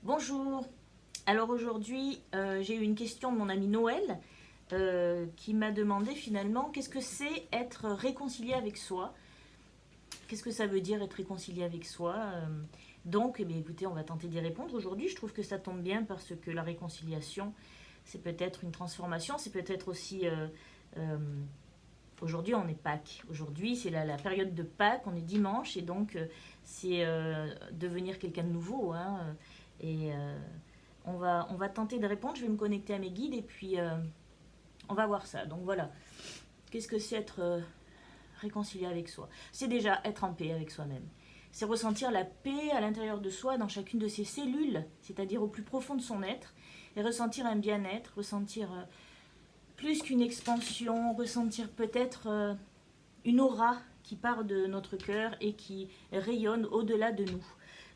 Bonjour. Alors aujourd'hui, j'ai eu une question de mon ami Noël qui m'a demandé finalement qu'est-ce que c'est être réconcilié avec soi. Qu'est-ce que ça veut dire être réconcilié avec soi donc, eh bien, écoutez, on va tenter d'y répondre aujourd'hui. Je trouve que ça tombe bien parce que la réconciliation, c'est peut-être une transformation, c'est peut-être aussi... euh, aujourd'hui, on est Pâques. Aujourd'hui, c'est la période de Pâques, on est dimanche, et donc c'est devenir quelqu'un de nouveau. Hein, et on va tenter de répondre. Je vais me connecter à mes guides et puis on va voir ça. Donc voilà. Qu'est-ce que c'est être réconcilié avec soi? C'est déjà être en paix avec soi-même. C'est ressentir la paix à l'intérieur de soi, dans chacune de ses cellules, c'est-à-dire au plus profond de son être, et ressentir un bien-être, ressentir plus qu'une expansion, ressentir peut-être une aura qui part de notre cœur et qui rayonne au-delà de nous.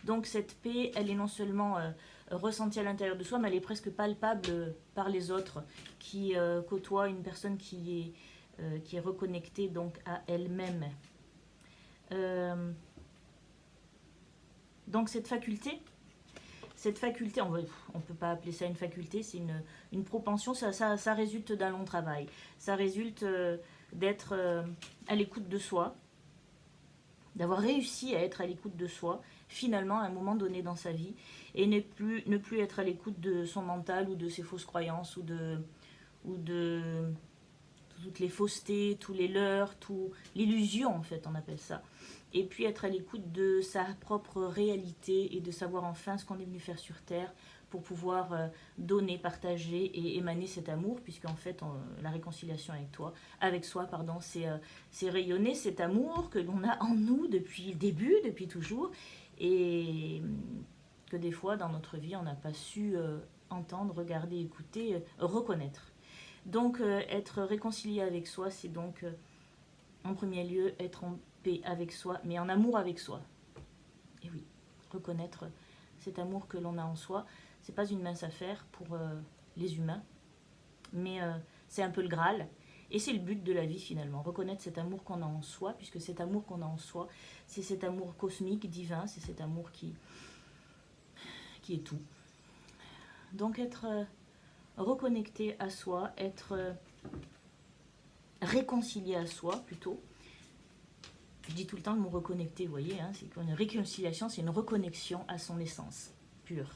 Donc cette paix, elle est non seulement ressentie à l'intérieur de soi, mais elle est presque palpable par les autres qui côtoient une personne qui est reconnectée donc à elle-même. Donc cette faculté, on ne peut pas appeler ça une faculté, c'est une propension, ça résulte d'un long travail. Ça résulte d'être à l'écoute de soi, d'avoir réussi à être à l'écoute de soi, finalement, à un moment donné dans sa vie, et ne plus être à l'écoute de son mental ou de ses fausses croyances ou de toutes les faussetés, tous les leurres, tout l'illusion en fait, on appelle ça. Et puis être à l'écoute de sa propre réalité et de savoir enfin ce qu'on est venu faire sur Terre pour pouvoir donner, partager et émaner cet amour, puisque en fait la réconciliation avec soi, pardon, c'est rayonner cet amour que l'on a en nous depuis le début, depuis toujours, et que des fois dans notre vie on n'a pas su entendre, regarder, écouter, reconnaître. Donc être réconcilié avec soi, c'est donc en premier lieu être en paix avec soi, mais en amour avec soi. Et oui, reconnaître cet amour que l'on a en soi, c'est pas une mince affaire pour les humains, mais c'est un peu le Graal. Et c'est le but de la vie finalement, reconnaître cet amour qu'on a en soi, puisque cet amour qu'on a en soi, c'est cet amour cosmique, divin, c'est cet amour qui est tout. Donc être reconnecté à soi, être réconcilié à soi plutôt. Je dis tout le temps le mot reconnecter, vous voyez, hein, c'est qu'une réconciliation, c'est une reconnexion à son essence pure.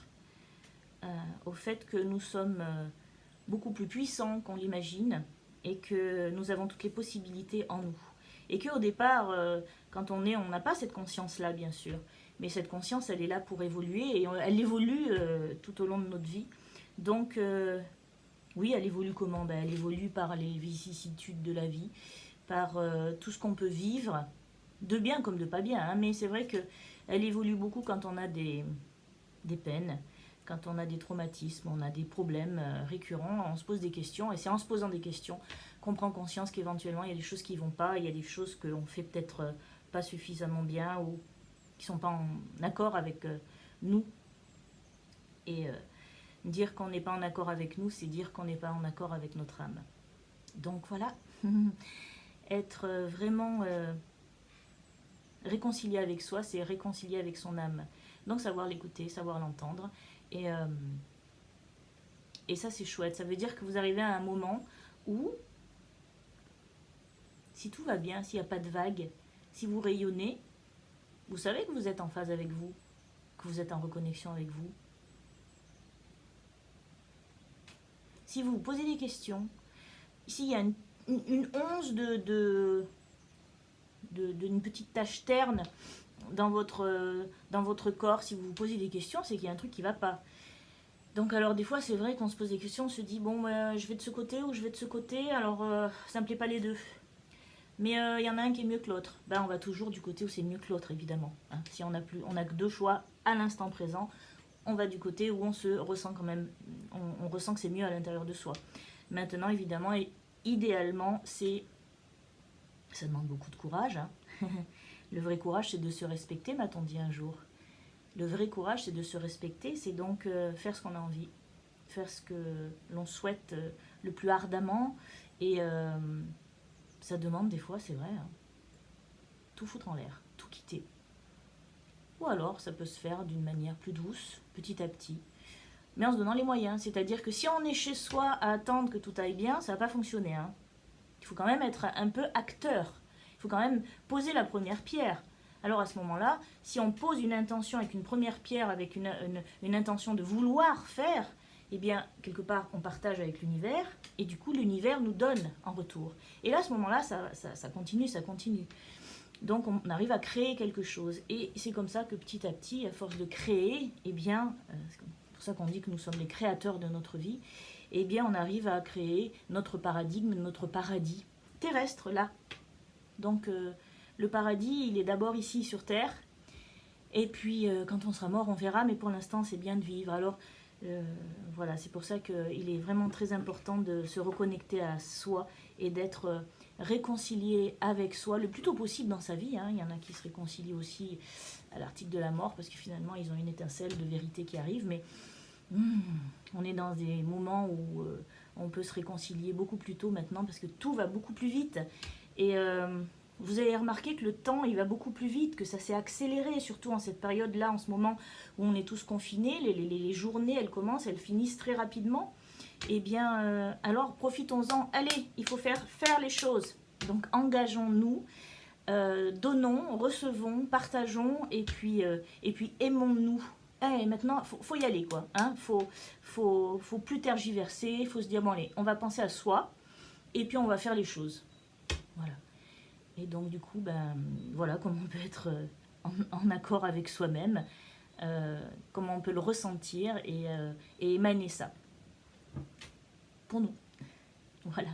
Au fait que nous sommes beaucoup plus puissants qu'on l'imagine et que nous avons toutes les possibilités en nous. Et qu'au départ, quand on est, on n'a pas cette conscience-là, bien sûr. Mais cette conscience, elle est là pour évoluer et elle évolue tout au long de notre vie. Donc, oui, elle évolue comment? Ben, elle évolue par les vicissitudes de la vie, par tout ce qu'on peut vivre, de bien comme de pas bien. Hein, mais c'est vrai qu'elle évolue beaucoup quand on a des peines, quand on a des traumatismes, on a des problèmes récurrents, on se pose des questions. Et c'est en se posant des questions qu'on prend conscience qu'éventuellement il y a des choses qui ne vont pas, il y a des choses qu'on fait peut-être pas suffisamment bien ou qui ne sont pas en accord avec nous. Et dire qu'on n'est pas en accord avec nous, c'est dire qu'on n'est pas en accord avec notre âme. Donc voilà, être vraiment réconcilié avec soi, c'est réconcilier avec son âme. Donc savoir l'écouter, savoir l'entendre. Et ça c'est chouette, ça veut dire que vous arrivez à un moment où, si tout va bien, s'il n'y a pas de vague, si vous rayonnez, vous savez que vous êtes en phase avec vous, que vous êtes en reconnexion avec vous. Si vous vous posez des questions, s'il y a une once d'une petite tache terne dans votre corps, si vous vous posez des questions, c'est qu'il y a un truc qui ne va pas. Donc alors des fois c'est vrai qu'on se pose des questions, on se dit bon je vais de ce côté ou je vais de ce côté, alors ça me plaît pas les deux. Mais y en a un qui est mieux que l'autre. Ben on va toujours du côté où c'est mieux que l'autre évidemment. Hein. Si on a que deux choix à l'instant présent, on va du côté où on se ressent quand même, on ressent que c'est mieux à l'intérieur de soi. Maintenant évidemment et idéalement ça demande beaucoup de courage. Hein. Le vrai courage c'est de se respecter, m'a-t-on dit un jour. Le vrai courage, c'est de se respecter, c'est donc faire ce qu'on a envie, faire ce que l'on souhaite le plus ardemment. Et ça demande des fois, c'est vrai, hein, tout foutre en l'air, tout quitter. Ou alors, ça peut se faire d'une manière plus douce, petit à petit, mais en se donnant les moyens. C'est-à-dire que si on est chez soi à attendre que tout aille bien, ça ne va pas fonctionner. Hein. Il faut quand même être un peu acteur. Il faut quand même poser la première pierre. Alors à ce moment-là, si on pose une intention avec une première pierre, avec une intention de vouloir faire, eh bien, quelque part, on partage avec l'univers, et du coup, l'univers nous donne en retour. Et là, à ce moment-là, ça continue, ça continue. Donc, on arrive à créer quelque chose. Et c'est comme ça que petit à petit, à force de créer, eh bien, c'est pour ça qu'on dit que nous sommes les créateurs de notre vie, eh bien, on arrive à créer notre paradigme, notre paradis terrestre, là. Donc, le paradis, il est d'abord ici sur Terre, et puis, quand on sera mort, on verra, mais pour l'instant, c'est bien de vivre. Alors, voilà, c'est pour ça qu'il est vraiment très important de se reconnecter à soi et d'être réconcilié avec soi le plus tôt possible dans sa vie. Hein. Il y en a qui se réconcilient aussi à l'article de la mort parce que finalement, ils ont une étincelle de vérité qui arrive, mais on est dans des moments où on peut se réconcilier beaucoup plus tôt maintenant parce que tout va beaucoup plus vite. Et vous avez remarqué que le temps, il va beaucoup plus vite, que ça s'est accéléré, surtout en cette période-là, en ce moment où on est tous confinés. Les journées, elles commencent, elles finissent très rapidement. Eh bien, alors profitons-en. Allez, il faut faire les choses. Donc engageons-nous, donnons, recevons, partageons, et puis aimons-nous. Et maintenant, faut y aller, quoi. Hein, faut plus tergiverser, il faut se dire, bon allez, on va penser à soi, et puis on va faire les choses. Voilà. Et donc du coup, voilà comment on peut être en accord avec soi-même, comment on peut le ressentir et émaner ça pour nous. Voilà.